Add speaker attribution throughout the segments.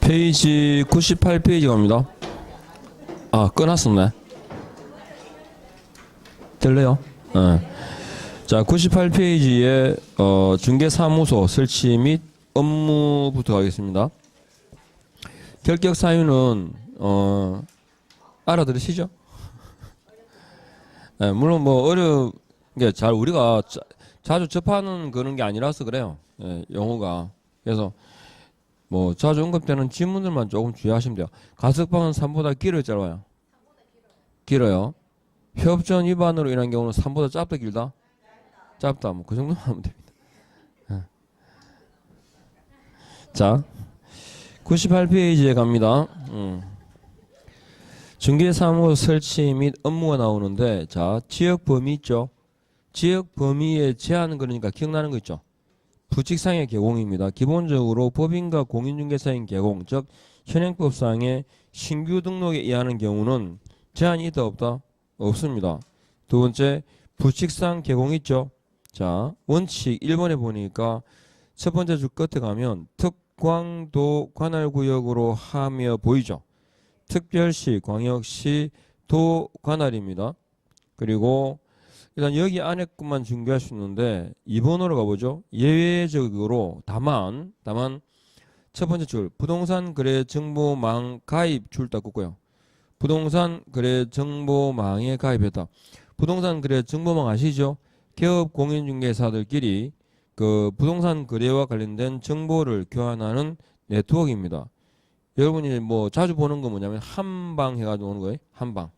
Speaker 1: 페이지 98페이지 갑니다. 아, 끊었었네. 될래요? 네. 자, 98페이지에 중개사무소 설치 및 업무부터 가겠습니다. 결격 사유는 알아들으시죠? 네, 물론 뭐 게 잘 우리가 자주 접하는 그런 게 아니라서 그래요. 네, 용어가. 그래서 뭐 자주 언급되는 지문들만 조금 주의하시면 돼요. 가석방은 3보다 길어요, 짧아요? 길어요. 협전 위반으로 인한 경우는 3보다 짧다, 길다? 짧다. 뭐 그 정도만 하면 됩니다. 네. 자, 98페이지에 갑니다. 중개사무소 설치 및 업무가 나오는데, 자, 지역 범위 있죠? 지역 범위의 제한, 그러니까 기억나는 거 있죠? 부칙상의 개공입니다. 기본적으로 법인과 공인중개사인 개공, 즉 현행법상의 신규 등록에 의하는 경우는 제한이 있다 없다? 없습니다. 두 번째, 부칙상 개공 있죠? 자, 원칙 1번에 보니까 첫 번째 줄 끝에 가면 특광도 관할구역으로 하며 보이죠? 특별시, 광역시, 도 관할입니다. 그리고 일단 여기 안에 것만 중개할 수 있는데 2번으로 가보죠. 예외적으로 다만 첫 번째 줄 부동산 거래 정보망 가입 줄 딱 긋고요. 부동산 거래 정보망에 가입했다. 부동산 거래 정보망 아시죠? 개업 공인중개사들끼리 그 부동산 거래와 관련된 정보를 교환하는 네트워크입니다. 여러분이 뭐 자주 보는 거 뭐냐면 한방 해가지고 오는 거예요. 한방.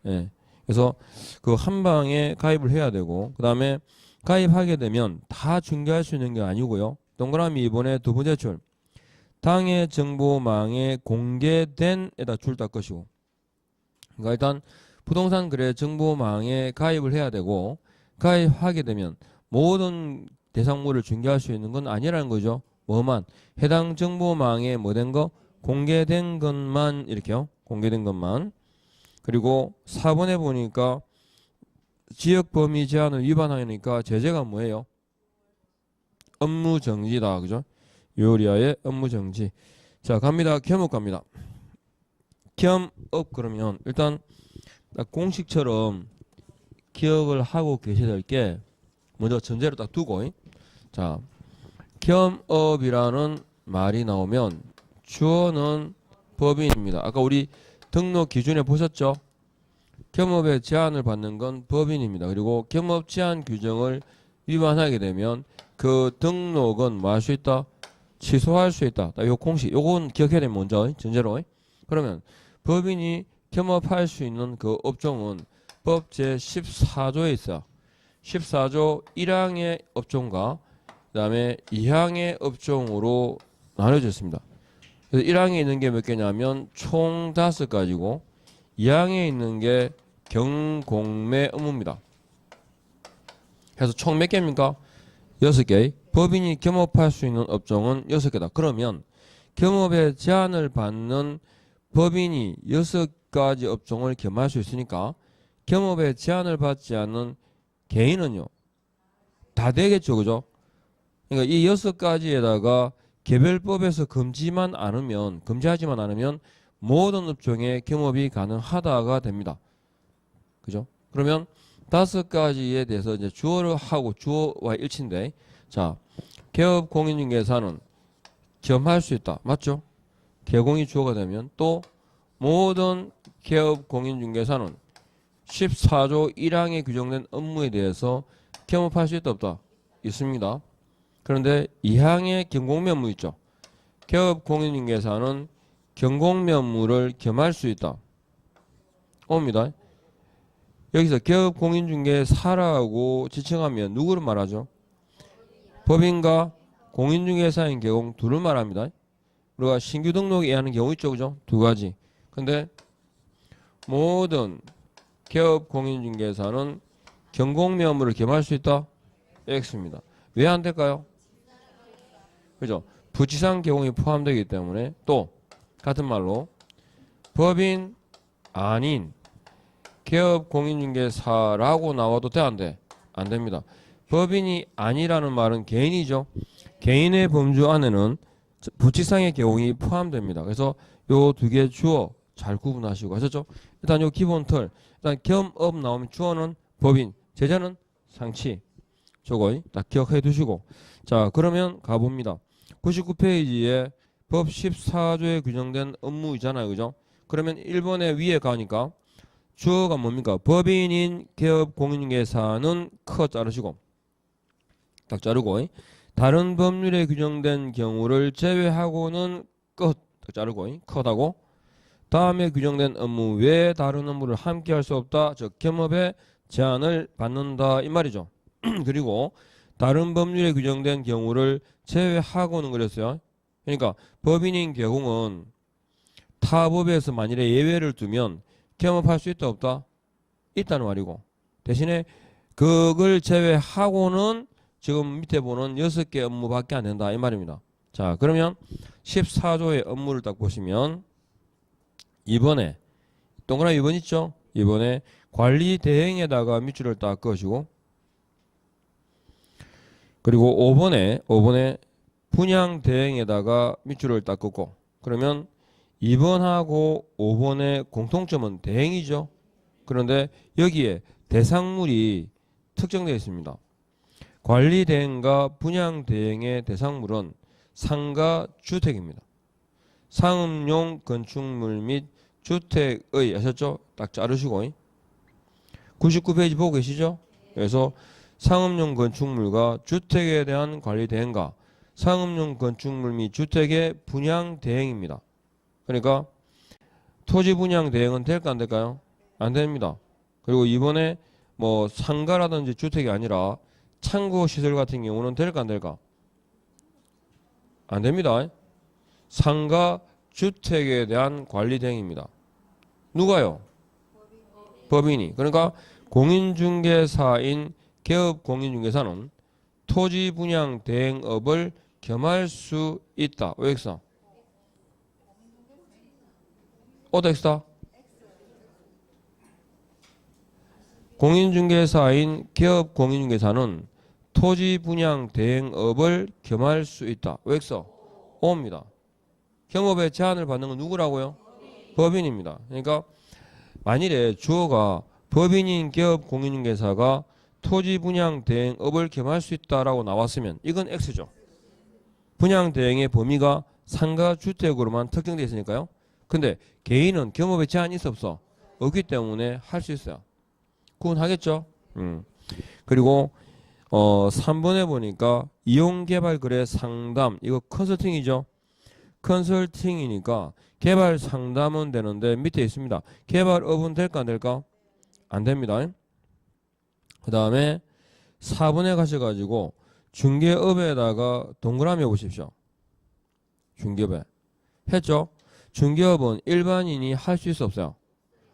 Speaker 1: 예. 그래서 그 한방에 가입을 해야 되고, 그 다음에 가입하게 되면 다 중개할 수 있는 게 아니고요. 동그라미 2번에 두 번째 줄 당해 정보망에 공개된 에다 줄 딱 것이고, 그러니까 일단 부동산 거래 정보망에 가입을 해야 되고, 가입하게 되면 모든 대상물을 중개할 수 있는 건 아니라는 거죠. 뭐만 해당 정보망에 뭐 된 거 공개된 것만 이렇게요. 공개된 것만. 그리고 4번에 보니까 지역 범위 제한을 위반하니까 제재가 뭐예요? 업무 정지다. 그죠? 요리아의 업무 정지. 자, 갑니다. 겸업 갑니다. 겸업 그러면 일단 딱 공식처럼 기억을 하고 계셔야 될 게 먼저 전제로 딱 두고, 자, 겸업이라는 말이 나오면 주어는 법인입니다. 아까 우리 등록 기준에 보셨죠? 겸업의 제한을 받는 건 법인입니다. 그리고 겸업 제한 규정을 위반하게 되면 그 등록은 뭐 할 수 있다? 취소할 수 있다. 요 공식, 요건 기억해야 되면 먼저 전제로. 그러면 법인이 겸업할 수 있는 그 업종은 법 제14조에 있어요. 14조 1항의 업종과 그 다음에 2항의 업종으로 나눠져 있습니다. 그래서 1항에 있는 게 몇 개냐면 총 5가지고 2항에 있는 게 경공매 업무입니다. 그래서 총 몇 개입니까? 6개. 법인이 겸업할 수 있는 업종은 6개다. 그러면 겸업에 제한을 받는 법인이 6가지 업종을 겸할 수 있으니까 겸업에 제한을 받지 않는 개인은요 다 되겠죠. 그죠? 그러니까 이 6가지에다가 개별법에서 금지하지만 않으면 모든 업종에 겸업이 가능하다가 됩니다. 그죠? 그러면 5가지에 대해서 이제 주어를 하고 주어와 일치인데, 자, 개업 공인중개사는 겸할 수 있다. 맞죠? 개공이 주어가 되면 또 모든 개업 공인중개사는 14조 1항에 규정된 업무에 대해서 겸업할 수 있다 없다? 있습니다. 그런데 2항의 경공면무 있죠. 개업 공인중개사는 경공면무를 겸할 수 있다. 옵니다. 여기서 개업 공인중개사라고 지칭하면 누구를 말하죠? 법인과 공인중개사인 경우 둘을 말합니다. 우리가 신규 등록에 의하는 경우 있죠. 그죠? 2가지. 근데 모든 개업 공인중개사는 경공면무를 겸할 수 있다? X입니다. 왜 안 될까요? 그죠? 부치상 개공이 포함되기 때문에. 또 같은 말로 법인 아닌 개업 공인중개사라고 나와도 돼? 안 돼? 안 됩니다. 법인이 아니라는 말은 개인이죠. 개인의 범주 안에는 부칙상의 개공이 포함됩니다. 그래서 요 두 개 주어 잘 구분하시고 하셨죠? 일단 요 기본 틀, 일단 겸업 나오면 주어는 법인, 제자는 상치. 저거 딱 기억해 두시고. 자, 그러면 가봅니다. 99페이지에 법 14조에 규정된 업무이잖아요. 그죠? 그러면 1번에 위에 가니까 주어가 뭡니까? 법인인 개업 공인중개사는 커 자르시고 딱 자르고, 다른 법률에 규정된 경우를 제외하고는 끝 자르고, 컷하고, 다음에 규정된 업무 외에 다른 업무를 함께 할 수 없다. 즉 겸업에 제한을 받는다 이 말이죠. 그리고 다른 법률에 규정된 경우를 제외하고는 그랬어요. 그러니까 법인인 개공은 타 법에서 만일에 예외를 두면 겸업할 수 있다 없다? 있다는 말이고, 대신에 그걸 제외하고는 지금 밑에 보는 6개 업무밖에 안 된다 이 말입니다. 자, 그러면 14조의 업무를 딱 보시면 2번에 동그라미 2번 있죠? 2번에 관리 대행에다가 밑줄을 딱 그으시고, 그리고 5번에 분양 대행에다가 밑줄을 딱 긋고, 그러면 2번하고 5번의 공통점은 대행이죠. 그런데 여기에 대상물이 특정되어 있습니다. 관리 대행과 분양 대행의 대상물은 상가 주택입니다. 상업용 건축물 및 주택의, 아셨죠? 딱 자르시고 99페이지 보고 계시죠? 그래서 상업용 건축물과 주택에 대한 관리 대행과 상업용 건축물 및 주택의 분양 대행입니다. 그러니까 토지 분양 대행은 될까 안 될까요? 안 됩니다. 그리고 이번에 뭐 상가라든지 주택이 아니라 창고 시설 같은 경우는 될까 안 될까? 안 됩니다. 상가 주택에 대한 관리 대행입니다. 누가요? 법인이. 그러니까 공인중개사인 개업 공인중개사는 토지 분양 대행업을 겸할 수 있다. 왜 X다? 어디 X다? 공인중개사인 개업 공인중개사는 토지 분양 대행업을 겸할 수 있다. 왜 X? O입니다. 겸업에 제한을 받는 건 누구라고요? 법인입니다. 그러니까 만일에 주어가 법인인 개업 공인중개사가 토지 분양 대행업을 겸할 수 있다라고 나왔으면 이건 X죠. 분양 대행의 범위가 상가 주택으로만 특정되어 있으니까요. 근데 개인은 겸업에 제한이 있어 없어? 없기 때문에 할 수 있어요. 구분하겠죠? 그리고 3번에 보니까 이용개발 거래 상담, 이거 컨설팅이죠. 컨설팅이니까 개발 상담은 되는데 밑에 있습니다. 개발업은 될까 안 될까? 안 됩니다. 그 다음에 4번에 가셔가지고 중개업에다가 동그라미 해보십시오. 중개업에 했죠? 중개업은 일반인이 할 수 있어 없어요?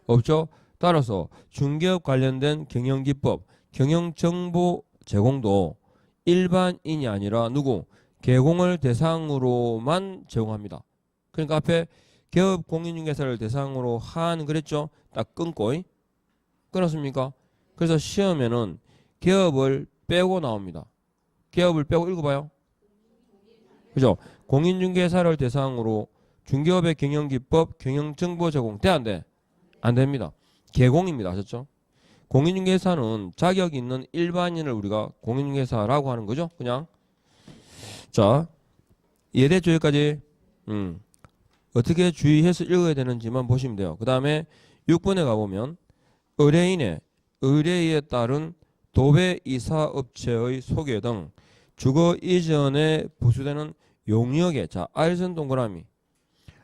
Speaker 1: 없죠? 따라서 중개업 관련된 경영기법, 경영정보 제공도 일반인이 아니라 누구? 개공을 대상으로만 제공합니다. 그러니까 앞에 개업 공인중개사를 대상으로 한 그랬죠? 딱 끊고 끊었습니까? 그래서 시험에는 개업을 빼고 나옵니다. 개업을 빼고 읽어봐요. 그죠? 공인중개사를 대상으로 중개업의 경영기법, 경영정보 제공 돼 안 돼? 안 됩니다. 개공입니다. 아셨죠? 공인중개사는 자격 있는 일반인을 우리가 공인중개사라고 하는 거죠. 그냥 자, 이해됐죠? 여기까지? 어떻게 주의해서 읽어야 되는지만 보시면 돼요. 그 다음에 6번에 가보면 의뢰인의 의뢰에 따른 도배 이사업체의 소개 등 주거 이전에 부수되는 용역에, 자, 알선 동그라미.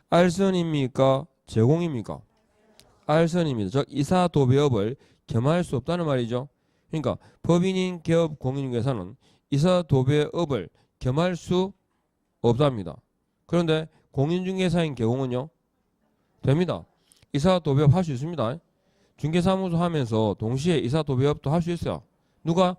Speaker 1: 알선입니까? 제공입니까? 알선입니다. 즉 이사 도배업을 겸할 수 없다는 말이죠. 그러니까 법인인 개업 공인중개사는 이사 도배업을 겸할 수 없답니다. 그런데 공인중개사인 개공은요? 됩니다. 이사 도배업 할 수 있습니다. 중개사무소 하면서 동시에 이사 도배업도 할 수 있어요. 누가?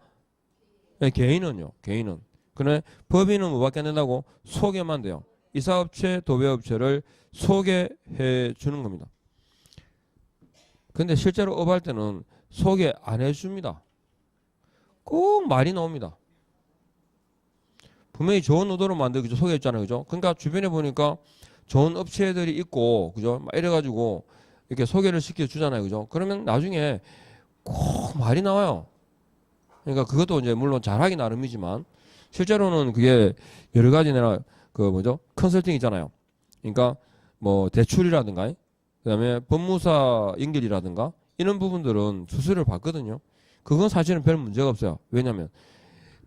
Speaker 1: 네, 개인은요. 개인은. 그런데 법인은 뭐밖에 안 된다고? 소개만 돼요. 이사업체, 도배업체를 소개해 주는 겁니다. 근데 실제로 업할 때는 소개 안 해줍니다. 꼭 말이 나옵니다. 분명히 좋은 의도로 만들고 소개했잖아요. 그죠? 그러니까 주변에 보니까 좋은 업체들이 있고, 그죠? 막 이래가지고 이렇게 소개를 시켜주잖아요. 그죠? 그러면 나중에 꼭 말이 나와요. 그러니까 그것도 이제 물론 잘하기 나름이지만 실제로는 그게 여러 가지 내가 그 뭐죠? 컨설팅 있잖아요. 그러니까 뭐 대출이라든가 그다음에 법무사 연결이라든가 이런 부분들은 수수료를 받거든요. 그건 사실은 별 문제가 없어요. 왜냐면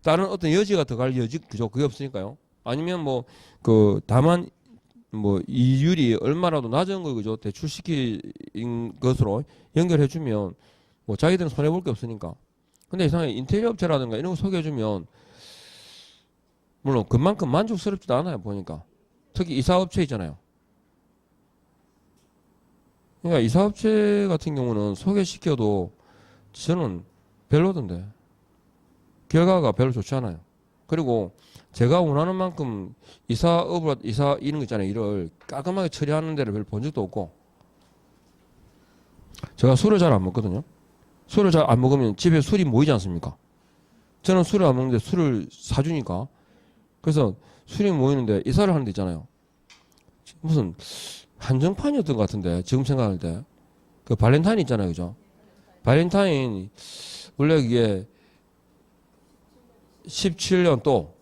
Speaker 1: 다른 어떤 여지가 더 갈 여지 그죠? 그게 없으니까요. 아니면 뭐 그 다만 뭐 이율이 얼마라도 낮은 걸 그죠? 대출시킨 것으로 연결해주면 뭐 자기들은 손해 볼 게 없으니까. 근데 이상하게 인테리어 업체라든가 이런 거 소개해주면 물론 그만큼 만족스럽지도 않아요. 보니까 특히 이사업체 있잖아요. 그러니까 이사업체 같은 경우는 소개시켜도 저는 별로던데 결과가 별로 좋지 않아요. 그리고 제가 원하는 만큼 이사 이런 거 있잖아요. 일을 깔끔하게 처리하는 데를 별로 본 적도 없고 제가 술을 잘 안 먹거든요. 술을 잘 안 먹으면 집에 술이 모이지 않습니까? 저는 술을 안 먹는데 술을 사주니까 그래서 술이 모이는데 이사를 하는 데 있잖아요. 무슨 한정판이었던 것 같은데 지금 생각할 때 그 발렌타인 있잖아요. 그죠? 발렌타인 원래 그게 17년 또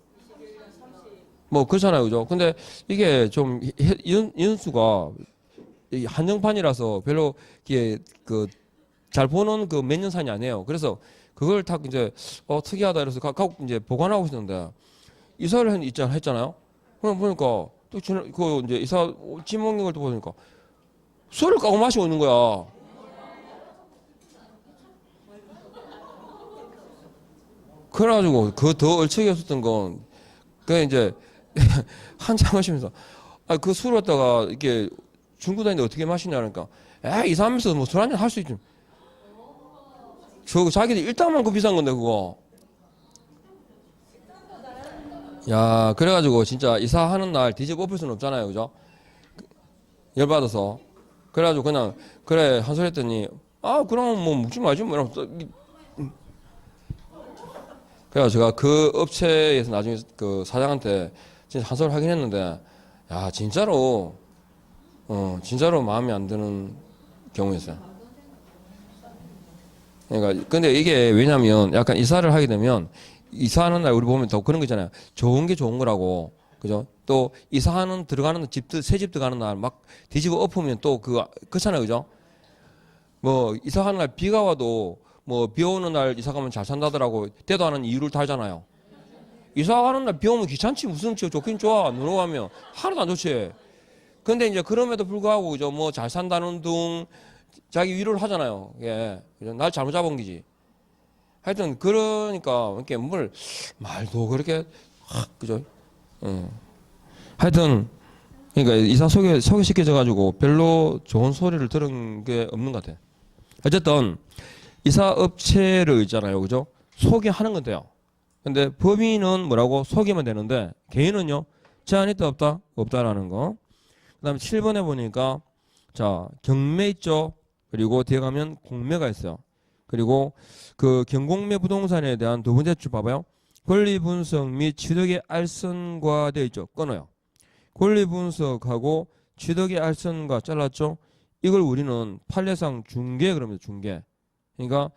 Speaker 1: 뭐 그렇잖아요. 그죠? 근데 이게 좀 연수가 한정판이라서 별로 이게 그 잘 보는 그 몇 년 산이 아니에요. 그래서 그걸 딱 이제 특이하다 이래서 갖고 이제 보관하고 있었는데 이사를 했잖아요. 그럼 보니까 또 그 이제 이사 짐 옮긴 걸 또 보니까 술을 까고 마시고 있는 거야. 그래가지고 그 더 얼척이었었던 건 그 이제 한참 마시면서 그 술을 갖다가 이렇게 중고 다니는데 어떻게 마시냐 그러니까 이사하면서 뭐 술 한잔 할 수 있지. 저 자기들 일당만큼 비싼 건데 그거. 야 그래가지고 진짜 이사하는 날 뒤집어 엎을 수는 없잖아요. 그죠? 열받아서. 그래가지고 그냥 그래 한 소리 했더니 그럼 뭐 묵지 말지 뭐 이러면서 그래서 제가 그 업체에서 나중에 그 사장한테 진짜 한 소리 하긴 했는데 야 진짜로 마음에 안 드는 경우였어요. 그러니까 근데 이게 왜냐면 약간 이사를 하게 되면 이사하는 날 우리 보면 더 그런 거 있잖아요. 좋은 게 좋은 거라고. 그죠? 또 이사하는 들어가는 집들 새 집 들어가는 날 막 뒤집어 엎으면 또 그렇잖아요. 그죠? 뭐 이사하는 날 비가 와도 뭐 비 오는 날 이사 가면 잘 산다더라고 때도 하는 이유를 달잖아요. 이사 가는 날 비 오면 귀찮지 무슨 좋긴 좋아 눈 오고 하면 하나도 안 좋지. 근데 이제 그럼에도 불구하고 그죠 뭐 잘 산다는 둥 자기 위로를 하잖아요. 예, 날 잘못 잡은 거지. 하여튼 그러니까 이렇게 뭘 말도 그렇게 그죠? 하여튼 그러니까 이사 소개시켜져 가지고 별로 좋은 소리를 들은 게 없는 것 같아. 어쨌든 이사 업체를 있잖아요, 그죠? 소개하는 건 돼요. 근데 법인은 뭐라고 소개만 되는데 개인은요 제한 있다 없다 없다라는 거. 그다음에 7번에 보니까 자 경매 있죠. 그리고 뒤에 가면 공매가 있어요. 그리고 그 경공매 부동산에 대한 두 번째 줄 봐봐요. 권리 분석 및 취득의 알선과 되어 있죠. 끊어요. 권리 분석하고 취득의 알선과 잘랐죠. 이걸 우리는 판례상 중개 그럽니다. 중개. 그러니까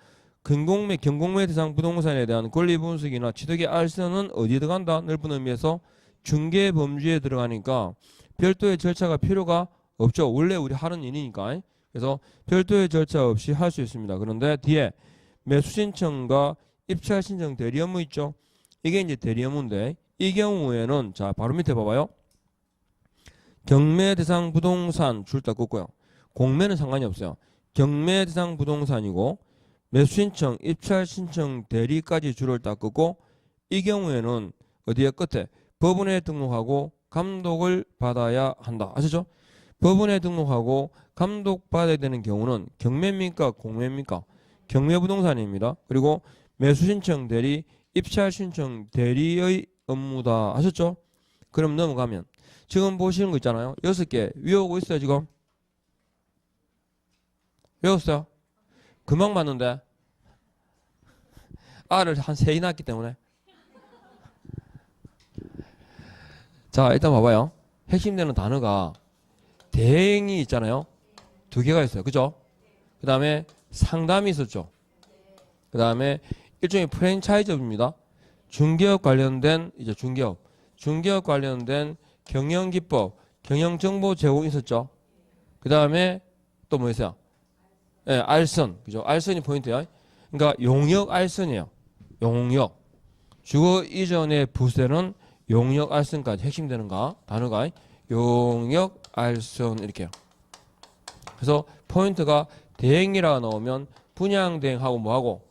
Speaker 1: 경공매 대상 부동산에 대한 권리 분석이나 취득의 알선은 어디에 들어간다? 넓은 의미에서 중개 범주에 들어가니까 별도의 절차가 필요가 없죠. 원래 우리 하는 일이니까. 그래서 별도의 절차 없이 할 수 있습니다. 그런데 뒤에 매수 신청과 입찰 신청 대리 업무 있죠. 이게 이제 대리 업무인데 이 경우에는 자 바로 밑에 봐봐요. 경매 대상 부동산 줄 딱 긋고요. 공매는 상관이 없어요. 경매 대상 부동산이고 매수 신청, 입찰 신청 대리까지 줄을 딱 긋고 이 경우에는 어디에 끝에 법원에 등록하고 감독을 받아야 한다. 아시죠? 법원에 등록하고 감독받아야 되는 경우는 경매입니까? 공매입니까? 경매부동산입니다. 그리고 매수신청 대리, 입찰신청 대리의 업무다. 하셨죠? 그럼 넘어가면 지금 보시는 거 있잖아요. 6개 외우고 있어요 지금? 외웠어요? 금방 봤는데 알을 한 3개 낳았기 때문에 자, 일단 봐봐요. 핵심되는 단어가 대행이 있잖아요. 두 개가 있어요. 그죠? 그 다음에 상담이 있었죠. 그 다음에 일종의 프랜차이즈입니다. 중개업 관련된 이제 중개업 관련된 경영기법, 경영정보 제공 있었죠. 그 다음에 또 뭐 있어요? 예, 알선, 그죠? 알선이 포인트야. 그러니까 용역 알선이에요. 용역. 주거 이전의 부세는 용역 알선까지 핵심되는가? 단어가 용역 알선 이렇게요. 그래서 포인트가 대행이라고 나오면 분양 대행하고 뭐하고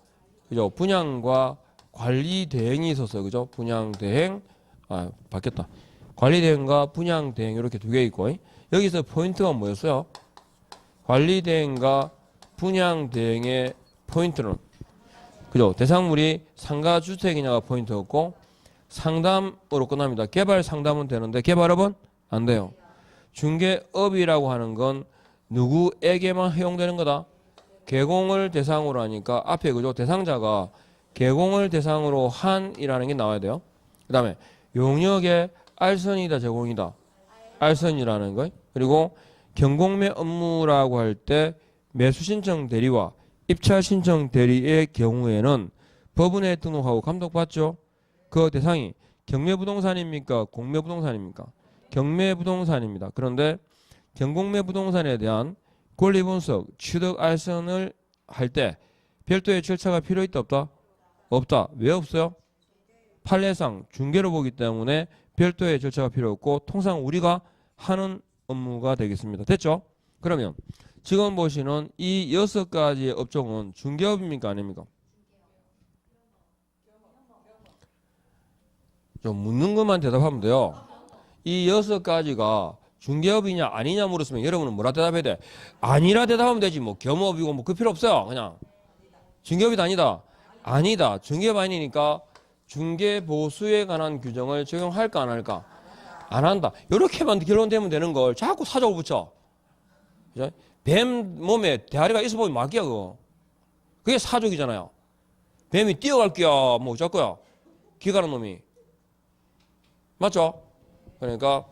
Speaker 1: 그죠? 분양과 관리 대행이 있었어요. 그죠? 분양 대행 바뀌었다. 관리 대행과 분양 대행 이렇게 두 개 있고 여기서 포인트가 뭐였어요? 관리 대행과 분양 대행의 포인트는 그죠? 대상물이 상가 주택이냐가 포인트였고 상담으로 끝납니다. 개발 상담은 되는데 개발업은 안 돼요. 중개업이라고 하는 건 누구에게만 허용되는 거다. 개공을 대상으로 하니까 앞에 그죠? 대상자가 개공을 대상으로 한이라는 게 나와야 돼요. 그 다음에 용역의 알선이다 제공이다. 알선이라는 거. 그리고 경공매 업무라고 할 때 매수신청 대리와 입찰신청 대리의 경우에는 법원에 등록하고 감독받죠. 그 대상이 경매부동산입니까? 공매부동산입니까? 경매부동산입니다. 그런데 경공매부동산에 대한 권리분석, 취득 알선을 할 때 별도의 절차가 필요 있다 없다? 없다. 왜 없어요? 판례상 중개로 보기 때문에 별도의 절차가 필요 없고 통상 우리가 하는 업무가 되겠습니다. 됐죠? 그러면 지금 보시는 이 6가지의 업종은 중개업입니까? 아닙니까? 좀 묻는 것만 대답하면 돼요. 이 6가지가 중개업이냐 아니냐 물었으면 여러분은 뭐라 대답해야 돼? 아니라 대답하면 되지. 뭐 겸업이고 뭐 그 필요 없어요. 그냥 중개업이다 아니다. 아니다. 중개업 아니니까 중개보수에 관한 규정을 적용할까 안 할까? 안 한다. 이렇게만 결론되면 되는 걸 자꾸 사족을 붙여. 그죠? 뱀 몸에 대가리가 있어 보이면 막이야 그거. 그게 사족이잖아요. 뱀이 뛰어갈 거야 뭐 어쩔 거야. 기가는 놈이. 맞죠? 그러니까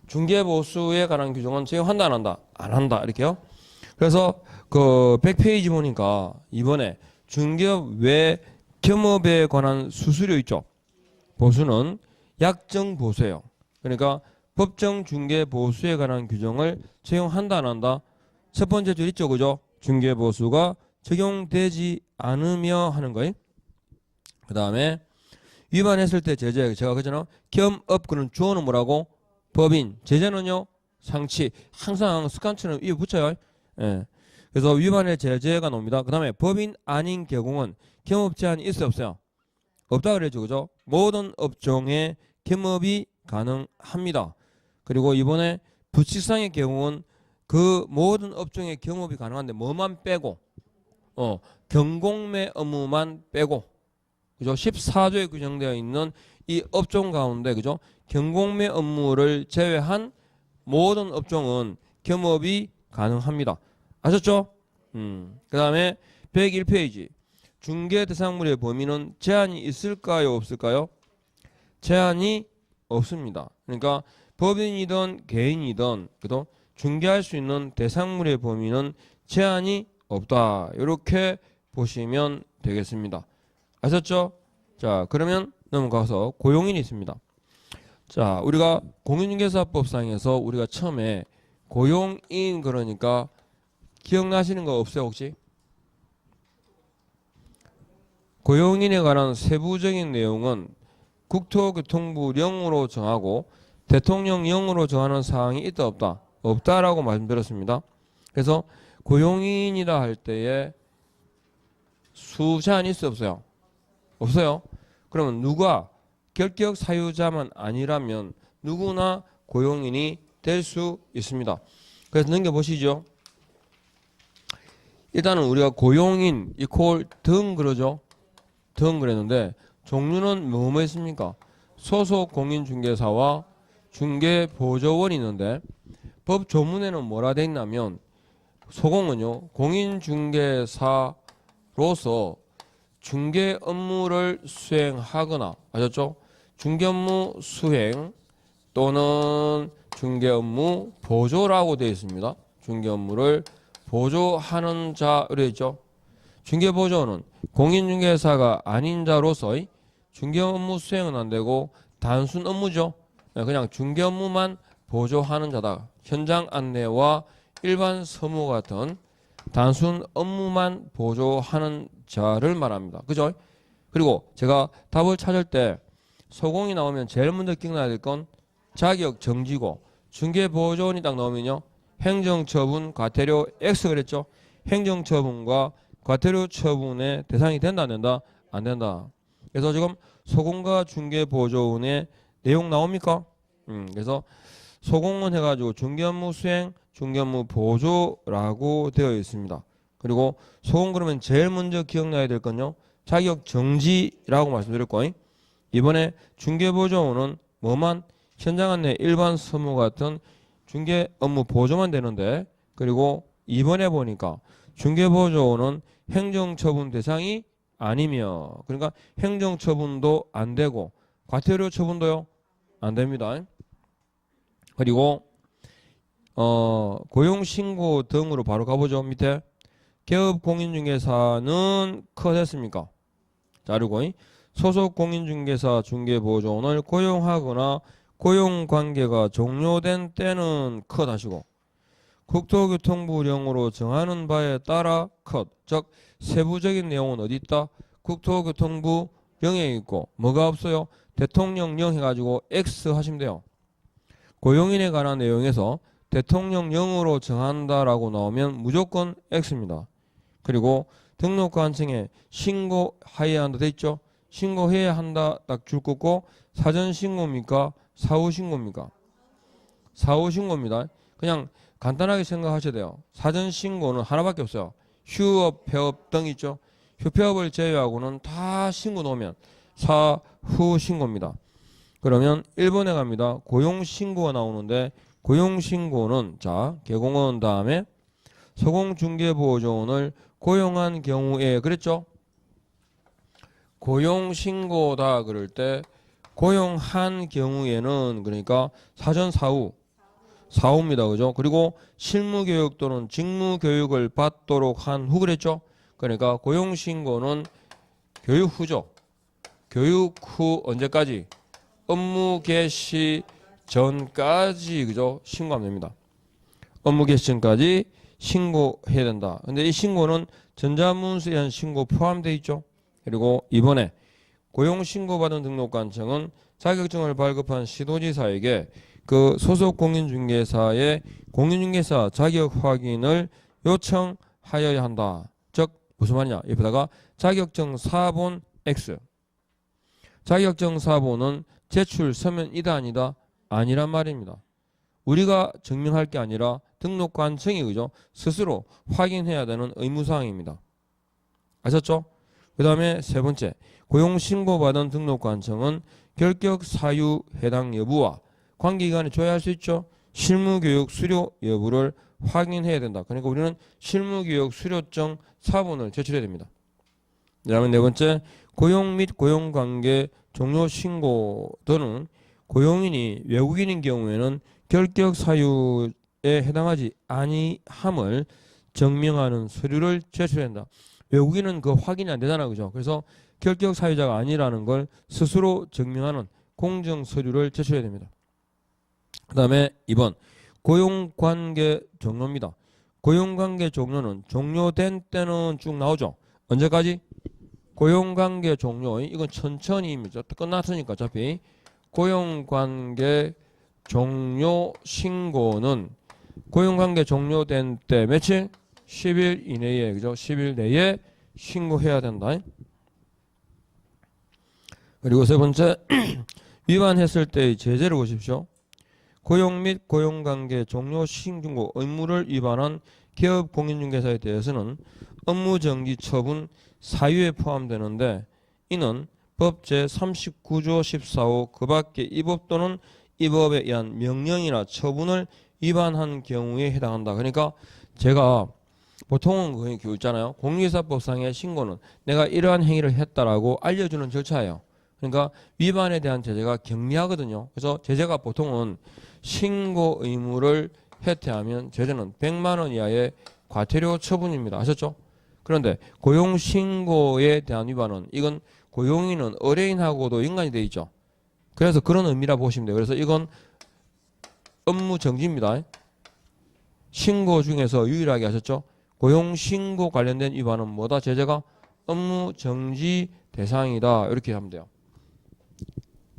Speaker 1: 중개보수에 관한 규정은 적용한다 안 한다? 안 한다 이렇게요. 그래서 그 100페이지 보니까 이번에 중개업 외 겸업에 관한 수수료 있죠. 보수는 약정 보수예요. 그러니까 법정 중개 보수에 관한 규정을 적용한다 안 한다? 첫 번째 줄 있죠. 그죠? 중개 보수가 적용되지 않으며 하는 거예요. 그 다음에 위반했을 때 제재 제가 그잖아요. 겸업 그런 주어는 뭐라고? 법인. 제재는요? 상치. 항상 습관처럼 이에 붙여요. 예. 그래서 위반의 제재가 나옵니다. 그 다음에 법인 아닌 개공은 겸업 제한이 있어요 없어요? 없다 그랬죠. 그죠? 모든 업종에 겸업이 가능합니다. 그리고 이번에 부칙상의 경우는 그 모든 업종에 겸업이 가능한데 뭐만 빼고 경공매 업무만 빼고 그죠? 14조에 규정되어 있는 이 업종 가운데 그죠? 경공매 업무를 제외한 모든 업종은 겸업이 가능합니다. 아셨죠? 그 다음에 101페이지 중개 대상물의 범위는 제한이 있을까요? 없을까요? 제한이 없습니다. 그러니까 법인이든 개인이든 그도 중개할 수 있는 대상물의 범위는 제한이 없다. 이렇게 보시면 되겠습니다. 아셨죠? 자, 그러면 넘어가서 고용인이 있습니다. 자, 우리가 공인중개사법상에서 우리가 처음에 고용인 그러니까 기억나시는 거 없어요 혹시? 고용인에 관한 세부적인 내용은 국토교통부령으로 정하고 대통령령으로 정하는 사항이 있다 없다? 없다라고 말씀드렸습니다. 그래서 고용인이라 할 때에 수제한이 있어 없어요? 없어요. 그러면 누가 결격 사유자만 아니라면 누구나 고용인이 될 수 있습니다. 그래서 넘겨보시죠. 일단은 우리가 고용인 이퀄 등 그러죠. 등 그랬는데 종류는 뭐뭐 있습니까? 소속 공인중개사와 중개보조원이 있는데 법 조문에는 뭐라 돼 있냐면 소공은요 공인중개사로서 중개 업무를 수행하거나 아셨죠? 중개 업무 수행 또는 중개 업무 보조라고 되어 있습니다. 중개 업무를 보조하는 자 이렇게 있죠. 중개 보조는 공인중개사가 아닌 자로서의 중개 업무 수행은 안 되고 단순 업무죠. 그냥 중개 업무만 보조하는 자다. 현장 안내와 일반 서무 같은 단순 업무만 보조하는 자를 말합니다. 그죠? 그리고 제가 답을 찾을 때 소공이 나오면 제일 먼저 기억나야 될 건 자격 정지고 중개보조원이 딱 나오면요. 행정처분 과태료 X 그랬죠. 행정처분과 과태료 처분의 대상이 된다 안 된다? 안 된다. 그래서 지금 소공과 중개보조원의 내용 나옵니까? 그래서 소공은 해가지고 중개업무 수행, 중개업무 보조라고 되어 있습니다. 그리고 소공 그러면 제일 먼저 기억나야 될 건요. 자격 정지라고 말씀드렸고 이번에 중개보조원은 뭐만 현장 안내 일반 서무 같은 중개 업무 보조만 되는데 그리고 이번에 보니까 중개보조원은 행정처분 대상이 아니며 그러니까 행정처분도 안 되고 과태료 처분도요 안 됩니다. 그리고 고용신고 등으로 바로 가보죠. 밑에 개업 공인중개사는 컷했습니까? 자르고 소속 공인중개사 중개보조원을 고용하거나 고용관계가 종료된 때는 컷하시고 국토교통부령으로 정하는 바에 따라 컷. 즉 세부적인 내용은 어디 있다? 국토교통부령에 있고 뭐가 없어요? 대통령령 해가지고 X 하시면 돼요. 고용인에 관한 내용에서 대통령령으로 정한다라고 나오면 무조건 X입니다. 그리고 등록관청에 신고해야 한다 돼 있죠? 신고해야 한다 딱 줄 긋고 사전 신고입니까? 사후 신고입니까? 사후 신고입니다. 그냥 간단하게 생각하셔야 돼요. 사전 신고는 하나밖에 없어요. 휴업, 폐업 등 있죠? 휴폐업을 제외하고는 다 신고 놓으면 사후 신고입니다. 그러면 1번에 갑니다. 고용신고가 나오는데 고용신고는 자 개공원 다음에 소공중개보조원을 고용한 경우에 그랬죠? 고용신고다 그럴 때 고용한 경우에는 그러니까 사전 사후입니다. 그죠? 그리고 실무교육 또는 직무교육을 받도록 한 후 그랬죠? 그러니까 고용신고는 교육 후죠. 교육 후 언제까지? 업무 개시 전까지 그죠? 신고하면 됩니다. 업무 개시 전까지 신고해야 된다. 근데 이 신고는 전자문서에 한 신고 포함되어 있죠. 그리고 이번에 고용신고받은 등록관청은 자격증을 발급한 시도지사에게 그 소속 공인중개사의 공인중개사 자격 확인을 요청하여야 한다. 즉 무슨 말이냐? 옆에다가 자격증 사본 X. 자격증 사본은 제출 서면이다 아니다? 아니란 말입니다. 우리가 증명할 게 아니라 등록관청이 그죠? 스스로 확인해야 되는 의무사항입니다. 아셨죠? 그 다음에 세 번째 고용신고받은 등록관청은 결격 사유 해당 여부와 관계기관에 조회할 수 있죠. 실무교육 수료 여부를 확인해야 된다. 그러니까 우리는 실무교육 수료증 사본을 제출해야 됩니다. 그 다음에 네 번째 고용 및 고용관계 종료 신고 또는 고용인이 외국인인 경우에는 결격 사유에 해당하지 아니함을 증명하는 서류를 제출해야 한다. 외국인은 그 확인이 안 되잖아. 그죠? 그래서 결격 사유자가 아니라는 걸 스스로 증명하는 공정 서류를 제출해야 됩니다. 그 다음에 2번 고용관계 종료입니다. 고용관계 종료는 종료된 때는 쭉 나오죠. 언제까지? 고용관계 종료. 이건 천천히입니다. 끝났으니까 어차피 고용관계 종료 신고는 고용관계 종료된 때 며칠? 10일 이내에 그죠? 10일 내에 신고해야 된다. 그리고 세 번째 위반했을 때의 제재를 보십시오. 고용 및 고용관계 종료 신고 의무를 위반한 기업 공인중개사에 대해서는 업무정지 처분 사유에 포함되는데 이는 법 제39조 14호 그 밖에 이 법 또는 이 법에 의한 명령이나 처분을 위반한 경우에 해당한다. 그러니까 제가 보통은 그 있잖아요. 공인중개사법상의 신고는 내가 이러한 행위를 했다라고 알려주는 절차예요. 그러니까 위반에 대한 제재가 경미하거든요. 그래서 제재가 보통은 신고 의무를 해태하면 제재는 100만 원 이하의 과태료 처분입니다. 아셨죠? 그런데 고용 신고에 대한 위반은 이건 고용인은 의뢰인하고도 연관이 돼 있죠. 그래서 그런 의미라 보시면 돼요. 그래서 이건 업무 정지입니다. 신고 중에서 유일하게 하셨죠? 고용 신고 관련된 위반은 뭐다? 제재가 업무 정지 대상이다. 이렇게 하면 돼요.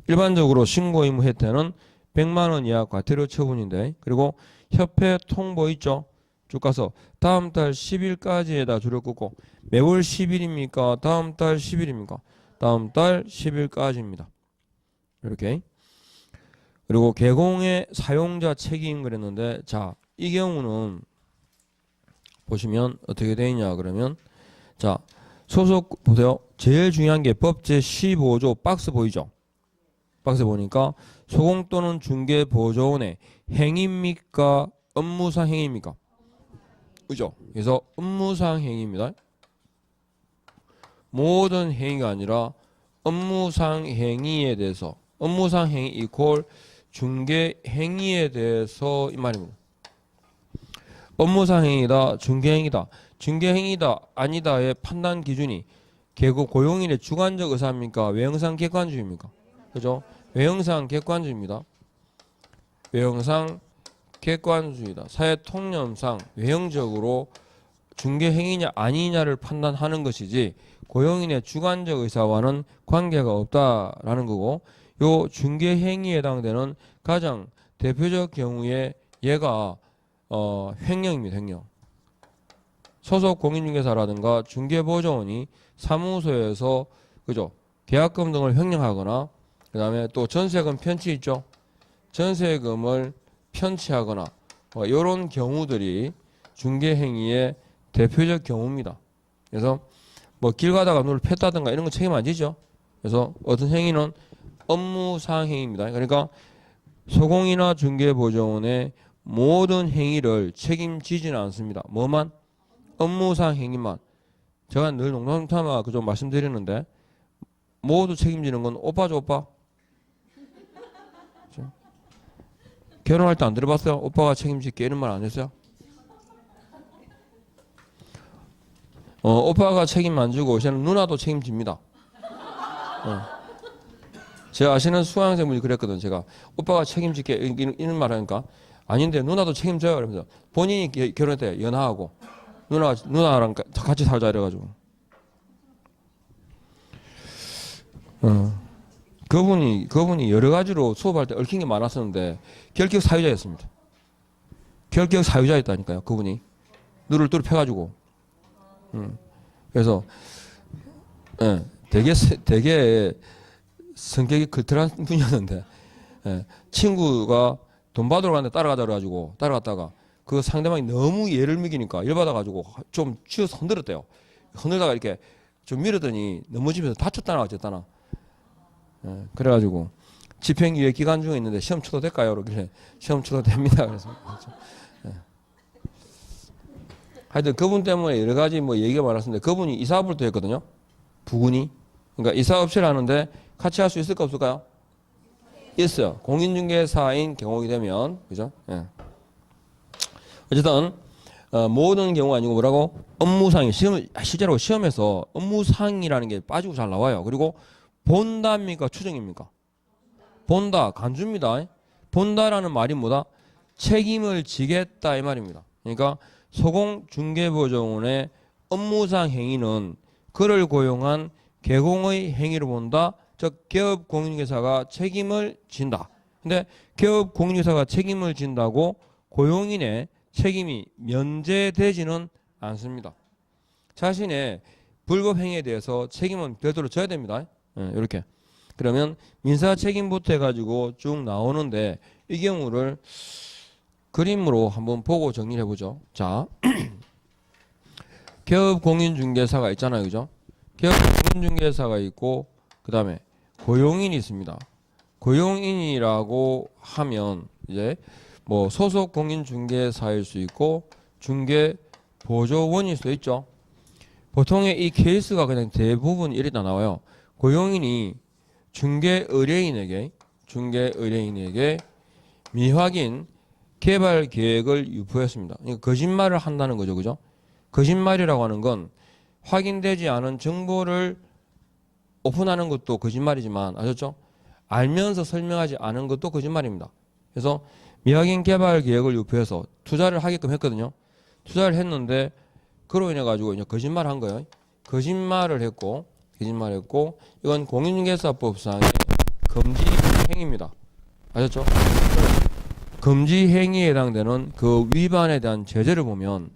Speaker 1: 일반적으로 신고 의무 혜택은 100만 원 이하 과태료 처분인데, 그리고 협회 통보 있죠? 쭉 가서 다음 달 10일까지에다 줄을 긋고, 매월 10일입니까? 다음 달 10일입니까? 다음 달 10일까지입니다. 이렇게. 그리고 개공의 사용자 책임 그랬는데, 자, 이 경우는 보시면 어떻게 되어 있냐 그러면, 자, 소속 보세요. 제일 중요한 게 법 제15조 박스 보이죠? 박스 보니까 소공 또는 중개 보조원의 행위입니까? 업무상 행위입니까? 그죠? 그래서 업무상 행위입니다. 모든 행위가 아니라 업무상 행위에 대해서, 업무상 행위 이퀄 중개 행위에 대해서 이 말입니다. 업무상 행위다, 중개 행위다, 중개 행위다 아니다의 판단 기준이 개고 고용인의 주관적 의사입니까? 외형상 객관주의입니까? 그죠? 외형상 객관주의입니다. 외형상 객관주의다. 사회 통념상 외형적으로 중개 행위냐 아니냐를 판단하는 것이지 고용인의 주관적 의사와는 관계가 없다라는 거고, 요 중개 행위에 해당되는 가장 대표적 경우에 얘가 횡령입니다. 횡령. 소속 공인중개사라든가 중개보조원이 사무소에서 그죠? 계약금 등을 횡령하거나, 그 다음에 또 전세금 편취 있죠? 전세금을 편취하거나 이런 경우들이 중개행위의 대표적 경우입니다. 그래서 뭐 길 가다가 누를 팼다든가 이런 거 책임 안 지죠? 그래서 어떤 행위는 업무상 행위입니다. 그러니까 소공이나 중개보조원의 모든 행위를 책임지지는 않습니다. 뭐만? 업무상 행위만. 제가 늘 농담삼아 좀 말씀드리는데, 모두 책임지는 건 오빠죠, 오빠? 결혼할 때 안 들어봤어요? 오빠가 책임질게 이런 말 안 했어요? 오빠가 책임 안 지고 저는 누나도 책임집니다. 제가 아시는 수강생분이 그랬거든. 제가 오빠가 책임질게 이런 말 하니까 아닌데 누나도 책임져요. 그러면서 본인이 결혼할 때 연하하고 누나랑 같이 살자 이래가지고 그분이 여러 가지로 수업할 때 얽힌 게 많았었는데 결격 사유자였습니다. 결격 사유자였다니까요. 그분이 눈을 뚫어 펴가지고 그래서 되게 성격이 그틀한 분이었는데 친구가 돈 받으러 갔는데 따라가자 그래가지고 따라갔다가 그 상대방이 너무 얘를 먹이니까 열받아가지고 좀 쥐어서 흔들었대요. 흔들다가 이렇게 좀 밀었더니 넘어지면서 다쳤다나 어쨌다나. 그래가지고 집행유예 기간 중에 있는데 시험 쳐도 될까요? 그러길래 시험 쳐도 됩니다. 그래서 하여튼 그분 때문에 여러 가지 뭐 얘기가 많았는데 그분이 이사업을 또 했거든요. 부군이. 그러니까 이사업체를 하는데 같이 할 수 있을까 없을까요? 있어요. 공인중개사인 경우가 되면 그죠? 어쨌든 모든 경우가 아니고 뭐라고? 업무상이 실제로 시험에서 업무상이라는 게 빠지고 잘 나와요. 그리고 본다입니까? 추정입니까? 본다. 간주입니다. 본다라는 말이 뭐다? 책임을 지겠다 이 말입니다. 그러니까 소공중개보조원의 업무상 행위는 그를 고용한 개공의 행위를 본다. 즉 개업 공인중개사가 책임을 진다. 근데 개업 공인중개사가 책임을 진다고 고용인의 책임이 면제되지는 않습니다. 자신의 불법 행위에 대해서 책임은 별도로 져야 됩니다. 이렇게. 그러면 민사 책임부터 해가지고 쭉 나오는데 이 경우를 그림으로 한번 보고 정리해 보죠. 자, 개업 공인중개사가 있잖아요, 그죠? 개업 공인중개사가 있고 그 다음에 고용인이 있습니다. 고용인이라고 하면 이제 뭐 소속 공인중개사일 수 있고 중개보조원일 수도 있죠. 보통의 이 케이스가 그냥 대부분 이렇게 나와요. 고용인이 중개 의뢰인에게 미확인 개발 계획을 유포했습니다. 그러니까 거짓말을 한다는 거죠. 그죠? 거짓말이라고 하는 건 확인되지 않은 정보를 오픈하는 것도 거짓말이지만, 아셨죠? 알면서 설명하지 않은 것도 거짓말입니다. 그래서 미확인 개발 계획을 유포해서 투자를 하게끔 했거든요. 투자를 했는데 그로 인해 가지고 이제 거짓말을 한 거예요. 거짓말을 했고 이건 공인중개사법상의 금지 행위입니다. 아셨죠? 금지 행위에 해당되는 그 위반에 대한 제재를 보면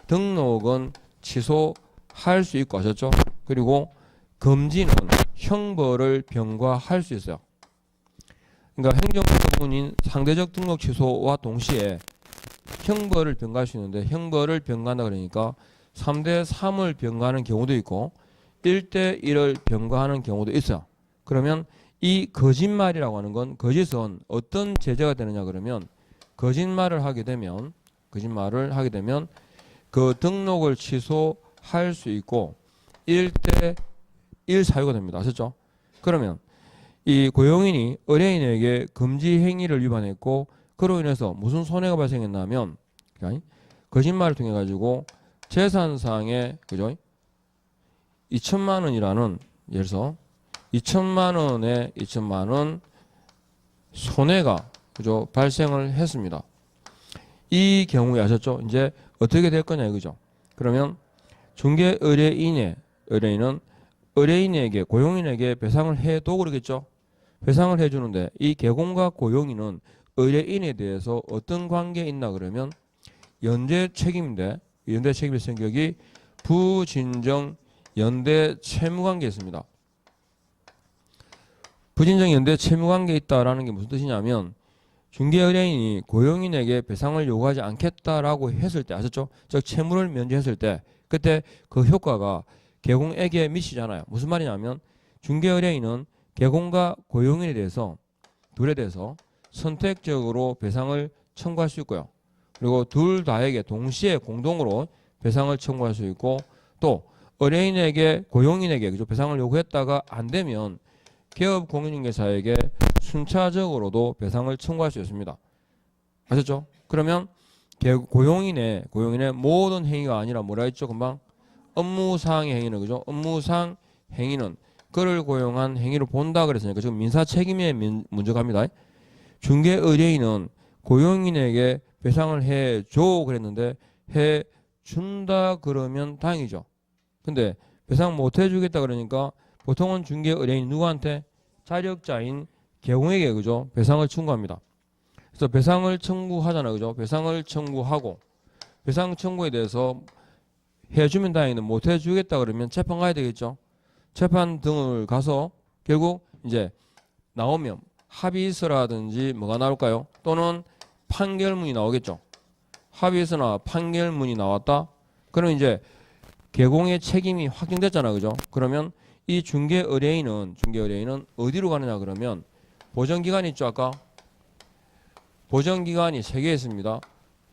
Speaker 1: 등록은 취소할 수 있고, 아셨죠? 그리고 금지는 형벌을 병과할 수 있어요. 그러니까 행정처분인 상대적 등록 취소와 동시에 형벌을 병과할 수 있는데, 형벌을 병과한다 그러니까 3대 3을 병과하는 경우도 있고 1대 1을 병과하는 경우도 있어요. 그러면 이 거짓말이라고 하는 건, 거짓은 어떤 제재가 되느냐 그러면, 거짓말을 하게 되면 그 등록을 취소할 수 있고 1대 1 사유가 됩니다. 아셨죠? 그러면 이 고용인이 의뢰인에게 금지 행위를 위반했고 그로 인해서 무슨 손해가 발생했냐면, 거짓말을 통해 가지고 재산상의, 그죠? 2천만 원이라는, 예를 들어서 2천만 원 손해가, 그죠? 발생을 했습니다. 이 경우에, 아셨죠? 이제 어떻게 될 거냐 이거죠. 그러면 중개 의뢰인은 의뢰인에게, 고용인에게 배상을 해도 그러겠죠. 배상을 해주는데 이 개공과 고용인은 의뢰인에 대해서 어떤 관계에 있나 그러면 연대 책임인데, 연대 책임의 성격이 부진정 연대 채무관계에 있습니다. 부진정 연대 채무관계에 있다라는 게 무슨 뜻이냐면, 중개 의뢰인이 고용인에게 배상을 요구하지 않겠다라고 했을 때, 아셨죠? 즉 채무를 면제했을 때, 그때 그 효과가 개공에게 미치잖아요. 무슨 말이냐면, 중개 의뢰인은 개공과 고용인에 대해서, 둘에 대해서 선택적으로 배상을 청구할 수 있고요. 그리고 둘 다에게 동시에 공동으로 배상을 청구할 수 있고, 또 의뢰인에게, 고용인에게, 그죠? 배상을 요구했다가 안 되면 개업 공인중개사에게 순차적으로도 배상을 청구할 수 있습니다. 아셨죠? 그러면 고용인의 모든 행위가 아니라 뭐라 했죠? 금방 업무상의 행위는, 그죠? 업무상 행위는 그를 고용한 행위를 본다 그랬으니까 지금 민사 책임에 문제가 갑니다. 중개 의뢰인은 고용인에게 배상을 해줘 그랬는데 해준다 그러면 다행이죠. 근데 배상 못 해주겠다 그러니까 보통은 중개 의뢰인이 누구한테? 자력자인 개공에게, 그죠? 배상을 청구합니다. 그래서 배상을 청구하잖아요, 그죠? 배상을 청구하고, 배상 청구에 대해서 해주면 다행인데 못 해주겠다 그러면 재판 가야 되겠죠. 재판 등을 가서 결국 이제 나오면 합의서라든지 뭐가 나올까요? 또는 판결문이 나오겠죠. 합의서나 판결문이 나왔다. 그럼 이제 개공의 책임이 확정됐잖아, 그죠? 그러면 이 중개 의뢰인은 어디로 가느냐 그러면, 보전기관이 있죠. 아까 보전기관이 3개 있습니다.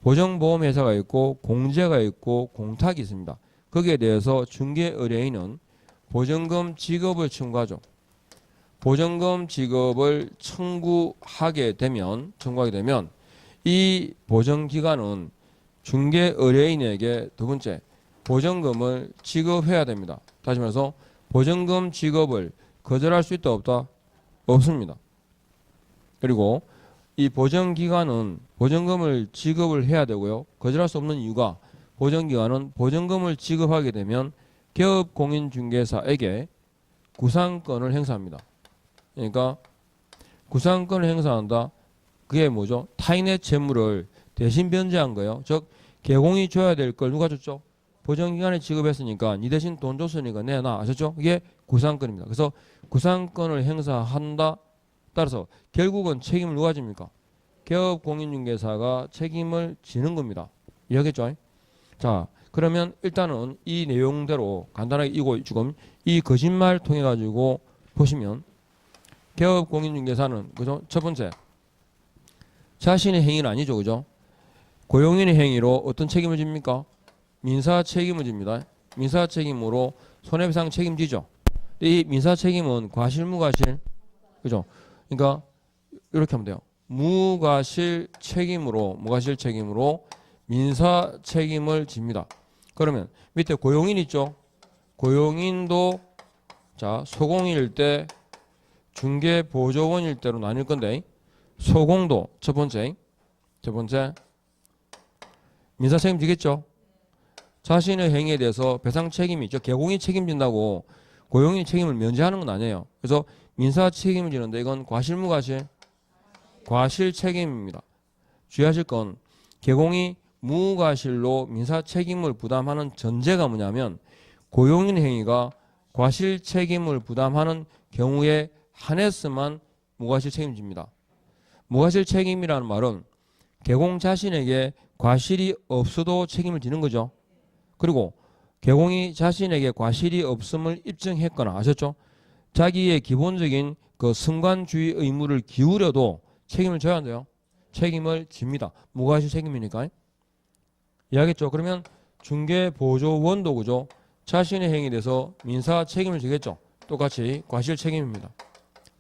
Speaker 1: 보정보험회사가 있고 공제가 있고 공탁이 있습니다. 거기에 대해서 중개 의뢰인은 보전금 지급을 청구하죠. 보전금 지급을 청구하게 되면 이 보전기관은 중개 의뢰인에게, 두 번째, 보전금을 지급해야 됩니다. 다시 말해서 보전금 지급을 거절할 수 있다 없다? 없습니다. 그리고 이 보전기관은 보전금을 지급을 해야 되고요. 거절할 수 없는 이유가, 보전기관은 보전금을 지급하게 되면 개업공인중개사에게 구상권을 행사합니다. 그러니까 구상권을 행사한다. 그게 뭐죠? 타인의 채무를 대신 변제한 거예요. 즉 개공이 줘야 될 걸 누가 줬죠? 보전기관에 지급했으니까 니 대신 돈 줬으니까 내놔. 아셨죠? 이게 구상권입니다. 그래서 구상권을 행사한다. 따라서 결국은 책임을 누가 집니까? 개업공인중개사가 책임을 지는 겁니다. 이해하겠죠? 자, 그러면 일단은 이 내용대로 간단하게 이거 지금 이 거짓말 통해 가지고 보시면, 개업공인중개사는, 그죠? 첫 번째, 자신의 행위는 아니죠, 그죠? 고용인의 행위로 어떤 책임을 집니까? 민사 책임을 집니다. 민사 책임으로 손해배상 책임지죠. 이 민사 책임은 과실 무과실 그죠? 그러니까 이렇게 하면 돼요. 무과실 책임으로 민사 책임을 집니다. 그러면 밑에 고용인 있죠? 고용인도 자 소공일 때 중개보조원일 때로 나뉠 건데 소공도 첫 번째 민사 책임지겠죠? 자신의 행위에 대해서 배상 책임이 있죠. 개공이 책임진다고 고용인이 책임을 면제하는 건 아니에요. 그래서 민사 책임을 지는데 이건 과실 무과실? 과실 책임입니다. 주의하실 건 개공이 무과실로 민사 책임을 부담하는 전제가 뭐냐면 고용인 행위가 과실 책임을 부담하는 경우에 한해서만 무과실 책임집니다. 무과실 책임이라는 말은 개공 자신에게 과실이 없어도 책임을 지는 거죠. 그리고 개공이 자신에게 과실이 없음을 입증했거나 아셨죠? 자기의 기본적인 그 승관주의 의무를 기울여도 책임을 져야 한대요. 책임을 집니다. 무과실 책임이니까. 이해하겠죠? 그러면 중개보조원도 그죠? 자신의 행위에 대해서 민사 책임을 지겠죠. 똑같이 과실 책임입니다.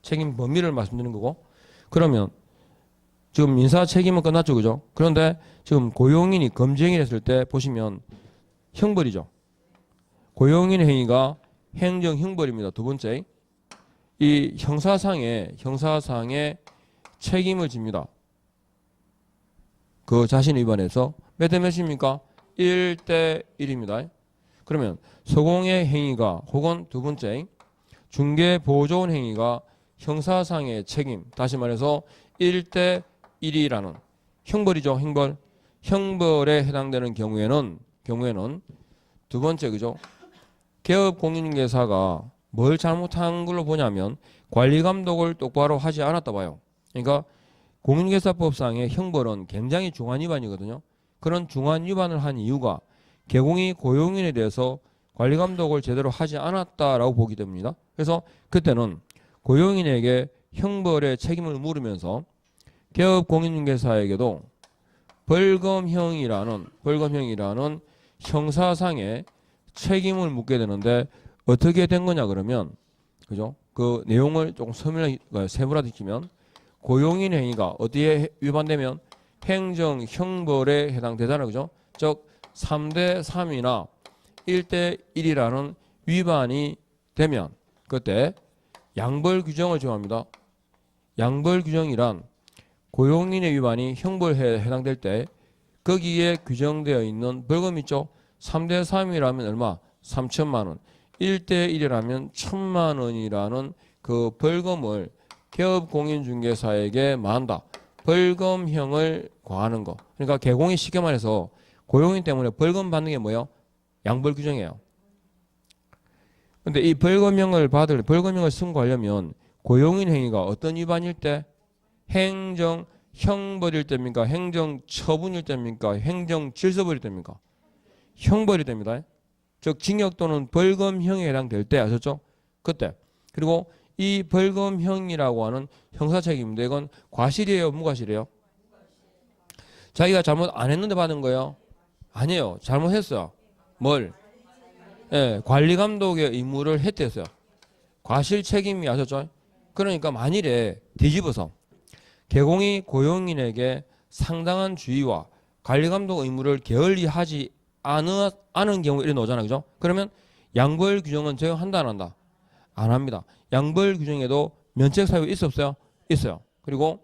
Speaker 1: 책임 범위를 말씀드리는 거고. 그러면 지금 민사 책임은 끝났죠. 그죠? 그런데 지금 고용인이 금지행위를 했을 때 보시면 형벌이죠. 고용인의 행위가 행정형벌입니다. 두 번째. 이 형사상의 책임을 집니다. 그 자신 위반해서 몇 대 몇입니까? 1대 1입니다. 그러면 소공의 행위가 혹은 두 번째 중개보조원 행위가 형사상의 책임 다시 말해서 1대 1이라는 형벌이죠. 형벌에 해당되는 경우에는 두 번째 그죠? 개업공인중개사가 뭘 잘못한 걸로 보냐면 관리감독을 똑바로 하지 않았다 봐요. 그러니까 공인중개사법상의 형벌은 굉장히 중한 위반이거든요. 그런 중한 위반을 한 이유가 개공이 고용인에 대해서 관리감독을 제대로 하지 않았다라고 보기 때문입니다. 그래서 그때는 고용인에게 형벌의 책임을 물으면서 개업공인중개사에게도 벌금형이라는 형사상의 책임을 묻게 되는데 어떻게 된 거냐 그러면 그죠? 그 내용을 조금 세분화시키면 고용인 행위가 어디에 위반되면 행정 형벌에 해당되잖아요. 그죠? 즉 3대 3이나 1대 1이라는 위반이 되면 그때 양벌 규정을 정합니다. 양벌 규정이란 고용인의 위반이 형벌에 해당될 때 거기에 규정되어 있는 벌금 있죠. 3대 3이라면 얼마? 3천만 원. 1대 1이라면 1,000만 원이라는 그 벌금을 개업공인중개사에게 만다. 벌금형을 과하는 거. 그러니까 개공이 쉽게 말해서 고용인 때문에 벌금 받는 게 뭐예요? 양벌 규정이에요. 근데 이 벌금형을 승고하려면 고용인 행위가 어떤 위반일 때? 행정 형벌일 때입니까? 행정 처분일 때입니까? 행정 질서벌일 때입니까? 형벌이 됩니다. 즉 징역 또는 벌금형에 해당될 때 아셨죠? 그때. 그리고 이 벌금형이라고 하는 형사책임인데 이건 과실이에요? 무과실이에요? 자기가 잘못 안 했는데 받은 거예요? 아니에요. 잘못했어요. 뭘? 예, 관리감독의 의무를 했댔어요. 과실 책임이 아셨죠? 그러니까 만일에 뒤집어서 개공이 고용인에게 상당한 주의와 관리감독 의무를 게을리하지 않은 경우 이래 나오잖아요. 그죠? 그러면 양벌 규정은 적용한다 안 한다? 안 합니다. 양벌 규정에도 면책 사유가 있어 없어요? 있어요. 그리고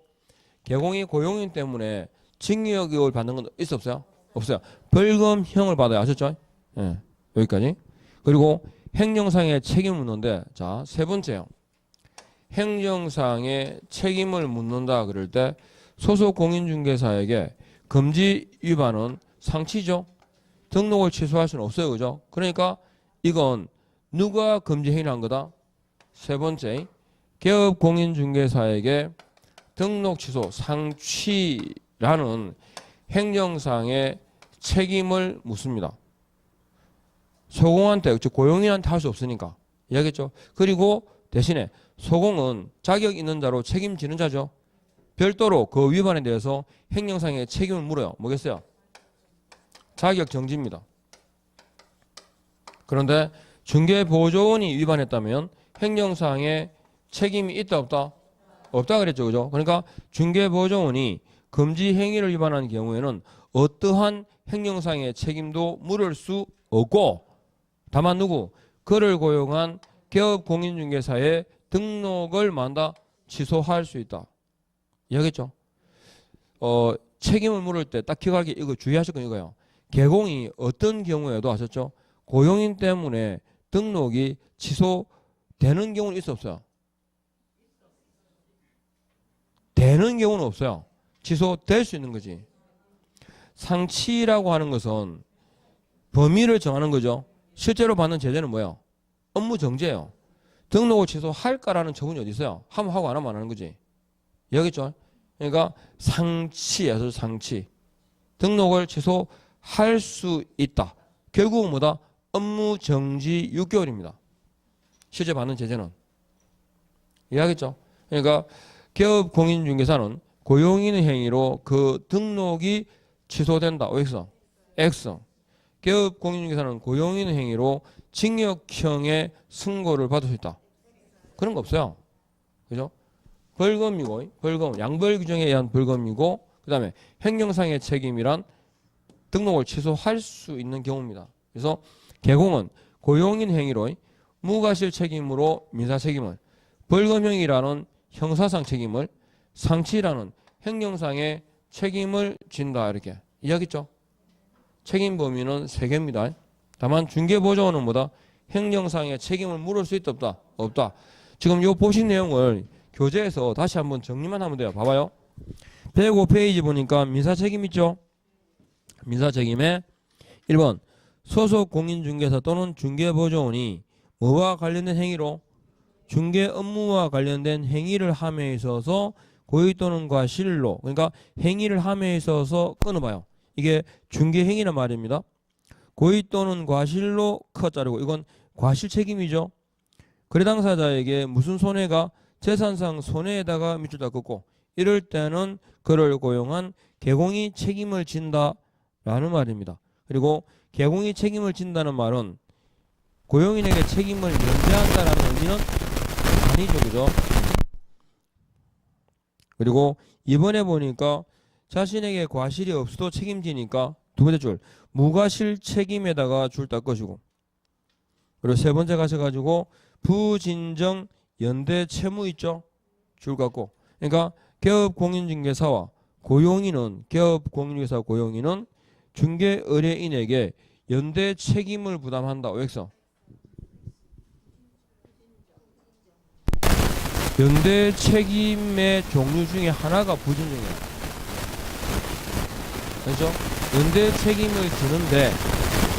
Speaker 1: 개공이 고용인 때문에 징역을 받는 건 있어 없어요? 없어요. 벌금형을 받아요. 아셨죠? 예, 여기까지. 그리고 행정상의 책임을 묻는데 자, 세 번째요. 행정상의 책임을 묻는다 그럴 때 소속 공인중개사에게 금지 위반은 상치죠. 등록을 취소할 수는 없어요. 그죠? 그러니까 이건 누가 금지 행위를 한 거다? 세 번째, 개업공인중개사에게 등록 취소 상취라는 행정상의 책임을 묻습니다. 소공한테, 즉 고용인한테 할 수 없으니까. 이해하겠죠? 그리고 대신에 소공은 자격 있는 자로 책임지는 자죠. 별도로 그 위반에 대해서 행정상의 책임을 물어요. 뭐겠어요? 자격 정지입니다. 그런데 중개보조원이 위반했다면 행정상의 책임이 있다 없다? 없다 그랬죠. 그죠? 그러니까 중개보조원이 금지 행위를 위반한 경우에는 어떠한 행정상의 책임도 물을 수 없고 다만 누구? 그를 고용한 기업공인중개사의 등록을 만다 취소할 수 있다. 이해하겠죠? 책임을 물을 때 딱 기억하기 이거 주의하실 건 이거예요. 개공이 어떤 경우에도 아셨죠? 고용인 때문에 등록이 취소되는 경우는 있어 없어요? 되는 경우는 없어요. 취소될 수 있는 거지. 상치라고 하는 것은 범위를 정하는 거죠. 실제로 받는 제재는 뭐예요? 업무 정지예요. 등록을 취소할까라는 처분이 어디 있어요? 하면 하고 안 하면 안 하는 거지. 이해하겠죠? 그러니까 상치에서 상치. 등록을 취소할 수 있다. 결국은 뭐다? 업무 정지 6개월입니다. 실제 받는 제재는. 이해하겠죠? 그러니까 기업 공인중개사는 고용인의 행위로 그 등록이 취소된다. OX. X. 기업 공인중개사는 고용인의 행위로 징역형의 승고를 받을 수 있다. 그런 거 없어요. 그죠? 벌금이고, 벌금, 양벌 규정에 의한 벌금이고, 그 다음에 행정상의 책임이란 등록을 취소할 수 있는 경우입니다. 그래서 개공은 고용인 행위로 무과실 책임으로 민사 책임을, 벌금형이라는 형사상 책임을, 상치라는 행정상의 책임을 진다. 이렇게 이해하겠죠? 책임 범위는 3개입니다. 다만 중개보조원은 뭐다? 행정상의 책임을 물을 수 있다 없다? 없다. 지금 요 보신 내용을 교재에서 다시 한번 정리만 하면 돼요. 봐봐요. 105페이지 보니까 민사 책임 있죠? 민사 책임에 1번 소속 공인중개사 또는 중개보조원이 뭐와 관련된 행위로? 중개 업무와 관련된 행위를 함에 있어서 고의 또는 과실로, 그러니까 행위를 함에 있어서 끊어봐요. 이게 중개 행위란 말입니다. 고의 또는 과실로 커자르고 이건 과실 책임이죠. 거래 당사자에게 무슨 손해가 재산상 손해에다가 밑줄 다 긋고 이럴 때는 그를 고용한 개공이 책임을 진다라는 말입니다. 그리고 개공이 책임을 진다는 말은 고용인에게 책임을 면제한다라는 의미는 아니죠. 그죠? 그리고 이번에 보니까 자신에게 과실이 없어도 책임지니까 두 번째 줄 무과실 책임에다가 줄 딱 것이고, 그리고 세 번째 가셔가지고 부진정 연대 채무 있죠? 줄 갖고. 그러니까 기업 공인중개사와 고용인은, 기업 공인중개사 고용인은 중개 의뢰인에게 연대 책임을 부담한다. OX. 연대 책임의 종류 중에 하나가 부진정이에요. 그렇죠? 연대 책임을 지는데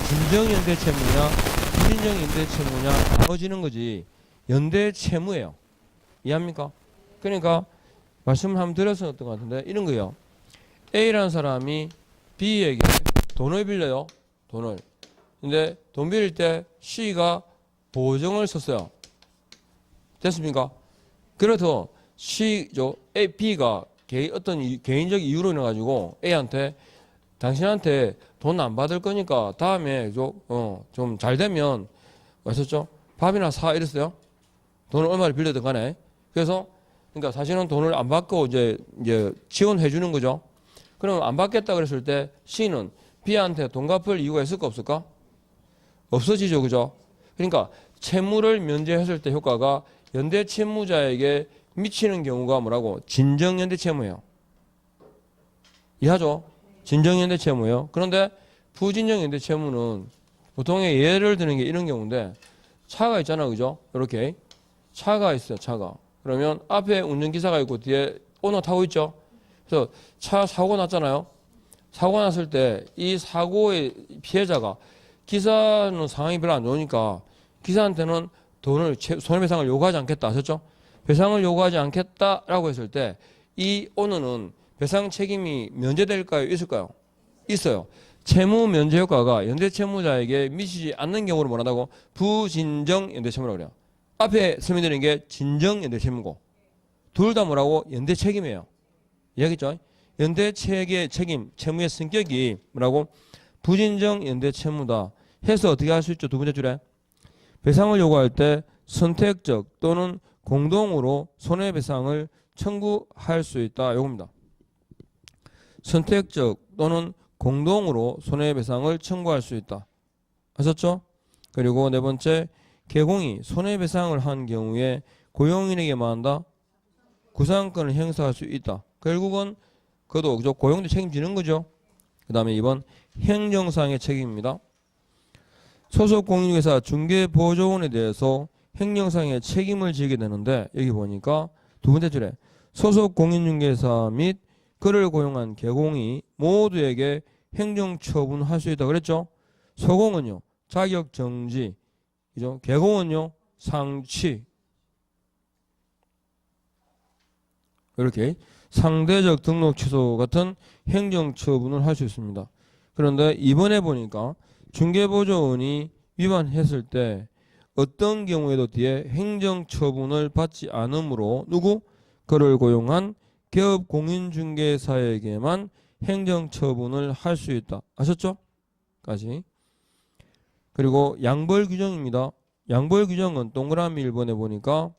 Speaker 1: 진정 연대 채무냐 부진정 연대 채무냐 나눠지는 거지. 연대 채무예요. 이해합니까? 그러니까 말씀을 한번 드렸었던 것 같은데 이런 거예요. A라는 사람이 B에게 돈을 빌려요. 돈을. 근데 돈 빌릴 때 C가 보증을 썼어요. 됐습니까? 그래서 B가 어떤 개인적 이유로 인해가지고 A한테 당신한테 돈 안 받을 거니까 다음에 좀 잘 되면 아셨죠? 밥이나 사 이랬어요. 돈을 얼마를 빌려든 간에. 그래서 그러니까 사실은 돈을 안 받고 이제 지원해 주는 거죠. 그럼 안 받겠다 그랬을 때 C는 B한테 돈 갚을 이유가 있을까 없을까? 없어지죠. 그죠? 그러니까 채무를 면제했을 때 효과가 연대 채무자에게 미치는 경우가 뭐라고? 진정연대 채무예요. 이해하죠? 진정연대 채무예요. 그런데 부진정연대 채무는 보통의 예를 드는 게 이런 경우인데 차가 있잖아. 그죠? 이렇게 차가 있어요. 차가. 그러면 앞에 운전기사가 있고 뒤에 오너 타고 있죠. 그래서 차 사고 났잖아요. 사고 났을 때 이 사고의 피해자가 기사는 상황이 별로 안 좋으니까 기사한테는 돈을 손해배상을 요구하지 않겠다. 아셨죠? 배상을 요구하지 않겠다라고 했을 때 이 오너는 배상 책임이 면제될까요? 있을까요? 있어요. 채무 면제 효과가 연대 채무자에게 미치지 않는 경우를 뭐라고? 부진정 연대 채무라고 그래요. 앞에 설명드린 게 진정 연대 채무고 둘 다 뭐라고? 연대 책임이에요. 이해하겠죠? 연대 책임, 채무의 성격이 뭐라고? 부진정 연대 채무다 해서 어떻게 할 수 있죠? 두 번째 줄에 배상을 요구할 때 선택적 또는 공동으로 손해배상을 청구할 수 있다. 요겁니다. 선택적 또는 공동으로 손해배상을 청구할 수 있다. 아셨죠? 그리고 네 번째, 개공이 손해배상을 한 경우에 고용인에게 뭐 한다? 구상권을 행사할 수 있다. 결국은 그도 그죠? 고용도 책임지는 거죠. 그 다음에 2번 행정상의 책임입니다. 소속 공인중개사 중개보조원에 대해서 행정상의 책임을 지게 되는데 여기 보니까 두 번째 줄에 소속 공인중개사 및 그를 고용한 개공이 모두에게 행정처분할 수 있다 그랬죠. 소공은요 자격정지, 그죠? 개공은요 상취. 이렇게 상대적 등록 취소 같은 행정처분을 할 수 있습니다. 그런데 이번에 보니까 중개보조원이 위반했을 때 어떤 경우에도 뒤에 행정처분을 받지 않으므로 누구? 그를 고용한 기업공인중개사에게만 행정처분을 할 수 있다. 아셨죠? 까지. 그리고 양벌규정입니다. 양벌규정은 동그라미 1번에 보니까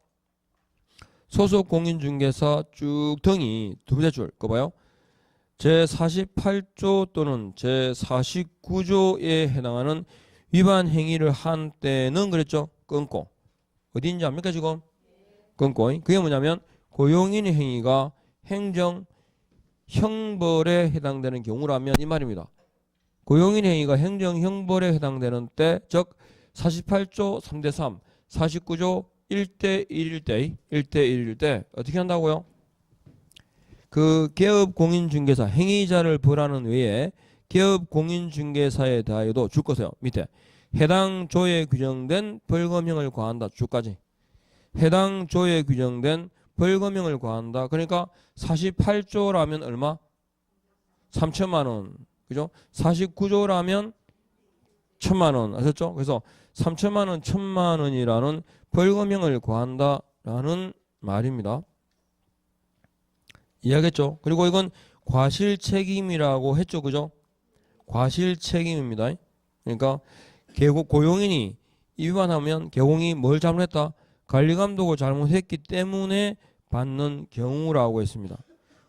Speaker 1: 소속 공인중개사 쭉 등이 두 번째 줄 거 봐요. 제48조 또는 제49조에 해당하는 위반 행위를 한 때는 그랬죠. 끊고. 어디인지 압니까 지금? 끊고. 그게 뭐냐면 고용인의 행위가 행정 형벌에 해당되는 경우라면 이 말입니다. 고용인의 행위가 행정 형벌에 해당되는 때, 즉 48조 3대3, 49조 1대1일 때 어떻게 한다고요? 그 개업 공인중개사 행위자를 벌하는 외에 개업 공인중개사에 대하여도 줄 것이요. 밑에 해당 조에 규정된 벌금형을 과한다. 주까지. 해당 조에 규정된 벌금형을 과한다. 그러니까 48조라면 얼마? 3천만 원. 그죠? 49조라면 1천만 원. 아셨죠? 그래서 3천만 원, 1천만 원이라는 벌금형을 과한다라는 말입니다. 이해하겠죠? 그리고 이건 과실책임이라고 했죠. 그죠? 과실책임입니다. 그러니까 고용인이 위반하면 개공이 뭘 잘못했다? 관리감독을 잘못했기 때문에 받는 경우라고 했습니다.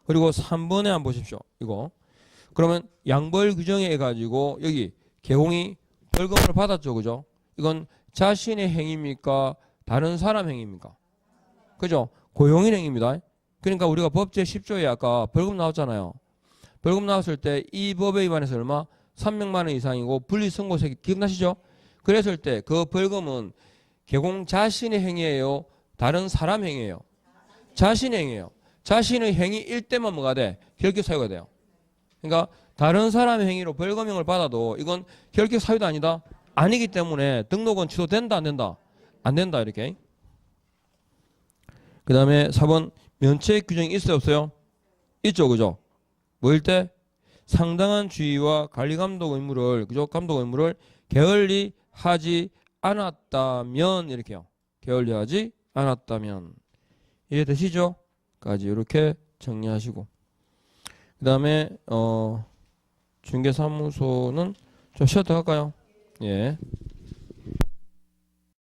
Speaker 1: 그리고 3번에 한번 보십시오. 이거. 그러면 양벌 규정에 해가지고 여기 개공이 벌금을 받았죠. 그죠? 이건 자신의 행위입니까? 다른 사람 행위입니까? 그죠? 고용인 행위입니다. 그러니까 우리가 법제 10조에 아까 벌금 나왔잖아요. 벌금 나왔을 때 이 법에 위반해서 얼마? 300만 원 이상이고 분리선고세액 기억나시죠? 그랬을 때 그 벌금은 개공 자신의 행위예요? 다른 사람 행위예요? 자신의 행위예요. 자신의 행위일 때만 뭐가 돼? 결격 사유가 돼요. 그러니까 다른 사람의 행위로 벌금형을 받아도 이건 결격 사유도 아니다. 아니기 때문에 등록은 취소된다 안 된다? 안 된다 이렇게. 그 다음에 4번 면책 규정이 있어요 없어요? 있죠 그죠? 뭐일 때? 상당한 주의와 관리 감독 의무를 그죠? 감독 의무를 게을리 하지 않았다면 이렇게요. 게을리 하지 않았다면 이해되시죠? 까지 이렇게 정리하시고 그 다음에 중개사무소는 좀 쉬었다 갈까요? 예.